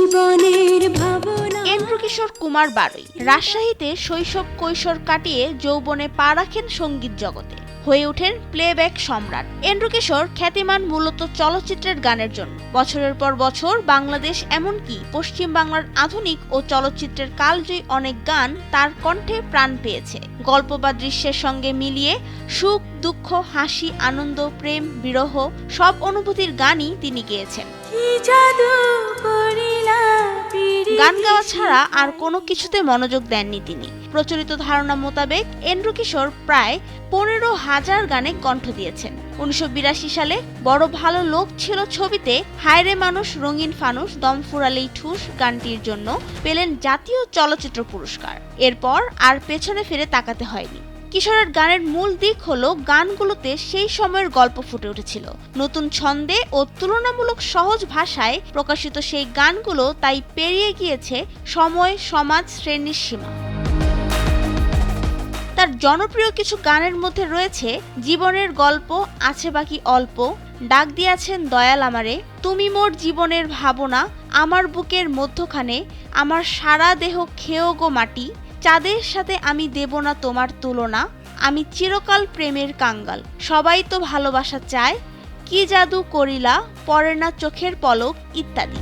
জীবনের ভাবনা। এন্ড্রু কিশোর কুমার বারুই রাজশাহীতে শৈশব কৈশোর কাটিয়ে যৌবনে পা রাখেন সঙ্গীত জগতে, হয়ে ওঠেন প্লেব্যাক সম্রাট। এন্ড্রু কিশোর খ্যাতিমান মূলত চলচ্চিত্রের গানের জন্য। বছরের পর বছর বাংলাদেশ এমনকি পশ্চিম বাংলার আধুনিক ও চলচ্চিত্রের কালজয়ী অনেক গান তার কণ্ঠে প্রাণ পেয়েছে। গল্প বা দৃশ্যের সঙ্গে মিলিয়ে সুখ, দুঃখ, হাসি, আনন্দ, প্রেম, বিরহ সব অনুভূতির গানই তিনি গেয়েছেন। গান গাওয়া ছাড়া আর কোনো কিছুতে মনোযোগ দেননি তিনি। প্রচলিত ধারণা মোতাবেক এন্ড্রু কিশোর প্রায় 15,000 গানে কণ্ঠ দিয়েছেন। 1982 সালে বড় ভালো লোক ছিল ছবিতে হায়রে মানুষ রঙিন ফানুস দম ফুরালেই ঠুস গানটির জন্য পেলেন জাতীয় চলচ্চিত্র পুরস্কার। এরপর আর পেছনে ফিরে তাকাতে হয়নি। কিশোরের গানের মূল দিক হলো গানগুলোতে সেই সময়ের গল্প ফুটে উঠেছিল। নতুন ছন্দে ও তুলনামূলক সহজ ভাষায় প্রকাশিত সেই গানগুলো তাই পেরিয়ে গিয়েছে সময়, সমাজ, শ্রেণীর সীমা। তার জনপ্রিয় কিছু গানের মধ্যে রয়েছে জীবনের গল্প, আছে বাকি অল্প, ডাক দিয়াছেন দয়াল আমারে, তুমি মোর জীবনের ভাবনা, আমার বুকের মধ্যখানে, আমার সারা দেহ খেয়েও গো মাটি, চাঁদের সাথে আমি দেব না তোমার তুলনা, আমি চিরকাল প্রেমের কাঙ্গাল, সবাই তো ভালোবাসা চায়, কি জাদু করিলা, পড়ে না চোখের পলক ইত্যাদি।